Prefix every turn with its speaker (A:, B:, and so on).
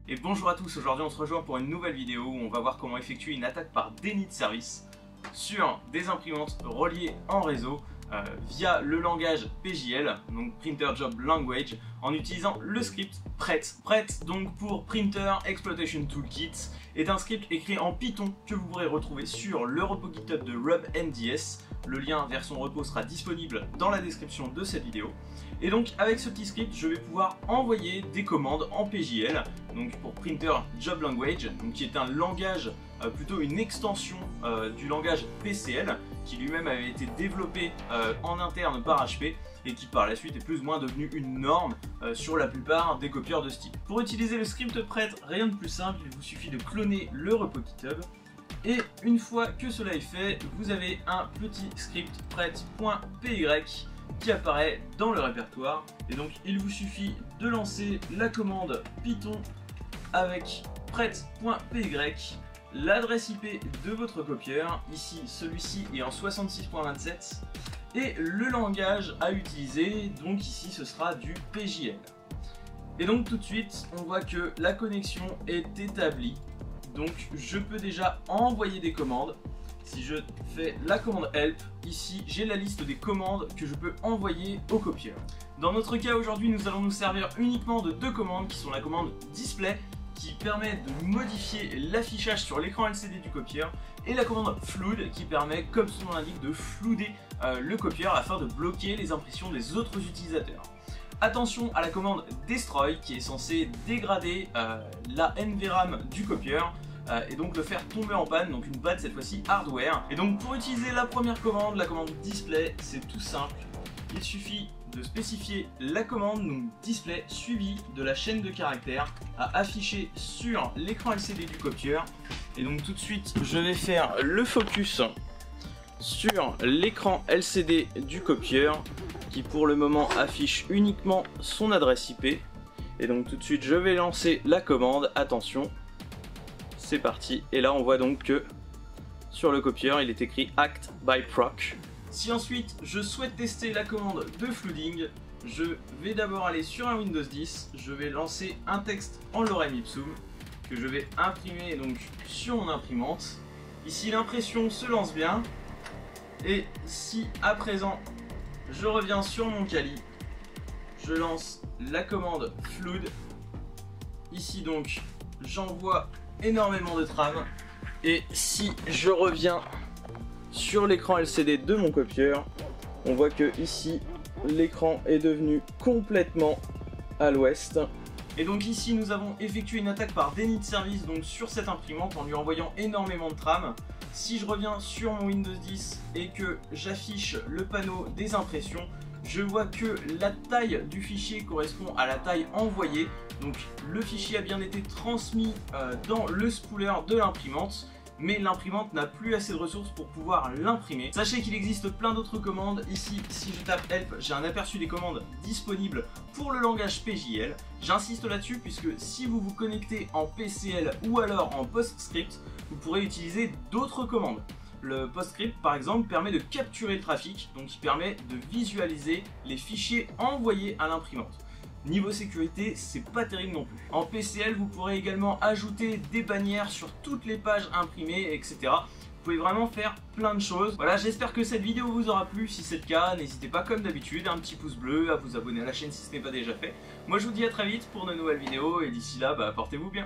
A: Et bonjour à tous, aujourd'hui on se rejoint pour une nouvelle vidéo où on va voir comment effectuer une attaque par déni de service sur des imprimantes reliées en réseau via le langage PJL, donc Printer Job Language, en utilisant le script PRET. PRET, donc pour Printer Exploitation Toolkit, est un script écrit en Python que vous pourrez retrouver sur le repo GitHub de RubNDS. Le lien vers son repo sera disponible dans la description de cette vidéo. Et donc avec ce petit script, je vais pouvoir envoyer des commandes en PJL, donc pour Printer Job Language, donc qui est un langage, plutôt une extension du langage PCL, qui lui-même avait été développé en interne par HP et qui par la suite est plus ou moins devenu une norme sur la plupart des copieurs de style. Pour utiliser le script PRET, rien de plus simple, il vous suffit de cloner le repo GitHub. Et une fois que cela est fait, vous avez un petit script pret.py qui apparaît dans le répertoire. Et donc il vous suffit de lancer la commande Python avec pret.py, l'adresse IP de votre copieur, ici celui-ci est en 66.27, et le langage à utiliser, donc ici ce sera du PJL. Et donc tout de suite on voit que la connexion est établie. Donc je peux déjà envoyer des commandes. Si je fais la commande help, ici j'ai la liste des commandes que je peux envoyer au copieur. Dans notre cas aujourd'hui, nous allons nous servir uniquement de deux commandes qui sont la commande display qui permet de modifier l'affichage sur l'écran LCD du copieur et la commande flood qui permet, comme son nom l'indique, de flouder le copieur afin de bloquer les impressions des autres utilisateurs. Attention à la commande destroy qui est censée dégrader la NVRAM du copieur et donc le faire tomber en panne, donc une panne cette fois-ci hardware. Et donc pour utiliser la première commande, la commande display, c'est tout simple. Il suffit de spécifier la commande, donc display, suivie de la chaîne de caractères à afficher sur l'écran LCD du copieur. Et donc tout de suite, je vais faire le focus sur l'écran LCD du copieur qui pour le moment affiche uniquement son adresse IP. Et donc tout de suite, je vais lancer la commande, attention. C'est parti, et là on voit donc que sur le copieur il est écrit Act by Proc. Si ensuite je souhaite tester la commande de flooding, je vais d'abord aller sur un Windows 10, je vais lancer un texte en lorem ipsum que je vais imprimer donc sur mon imprimante. Ici l'impression se lance bien, et si à présent je reviens sur mon Kali, je lance la commande flood. Ici donc j'envoie énormément de trames, et si je reviens sur l'écran LCD de mon copieur, on voit que ici l'écran est devenu complètement à l'ouest. Et donc ici nous avons effectué une attaque par déni de service donc sur cette imprimante en lui envoyant énormément de trames. Si je reviens sur mon Windows 10 et que j'affiche le panneau des impressions, je vois que la taille du fichier correspond à la taille envoyée. Donc le fichier a bien été transmis dans le spooler de l'imprimante, mais l'imprimante n'a plus assez de ressources pour pouvoir l'imprimer. Sachez qu'il existe plein d'autres commandes. Ici, si je tape help, j'ai un aperçu des commandes disponibles pour le langage PJL. J'insiste là-dessus puisque si vous vous connectez en PCL ou alors en PostScript, vous pourrez utiliser d'autres commandes. Le PostScript par exemple permet de capturer le trafic, donc il permet de visualiser les fichiers envoyés à l'imprimante. Niveau sécurité, c'est pas terrible non plus. En PCL, vous pourrez également ajouter des bannières sur toutes les pages imprimées, etc. Vous pouvez vraiment faire plein de choses. Voilà, j'espère que cette vidéo vous aura plu. Si c'est le cas, n'hésitez pas comme d'habitude, un petit pouce bleu, à vous abonner à la chaîne si ce n'est pas déjà fait. Moi je vous dis à très vite pour de nouvelles vidéos et d'ici là, portez-vous bien.